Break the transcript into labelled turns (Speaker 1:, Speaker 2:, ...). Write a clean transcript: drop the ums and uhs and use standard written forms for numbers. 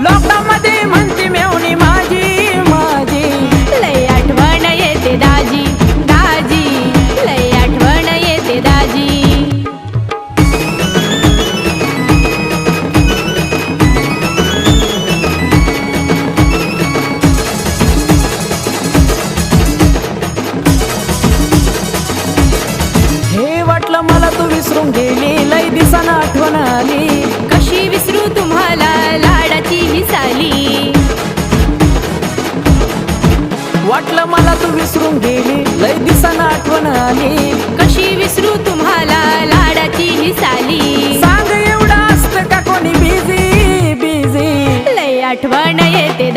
Speaker 1: Lockdown मध्ये म्हणते मेवणी माझी माझी,
Speaker 2: लय आठवण येते दाजी दाजी, लय आठवण येते दाजी.
Speaker 1: हे वाटलं मला तू विसरून गेली, लय दिसाना आठवण आली.
Speaker 2: कशी विसरू तुम्हाला लाडाची ही साली.
Speaker 1: वाटलं मला तू विसरून गेली, लय दिसाना आठवण आली.
Speaker 2: कशी विसरू तुम्हाला लाडाची ही साली.
Speaker 1: सांग एवढं असतं का कोणी बिझी बिझी,
Speaker 2: लय आठवण येते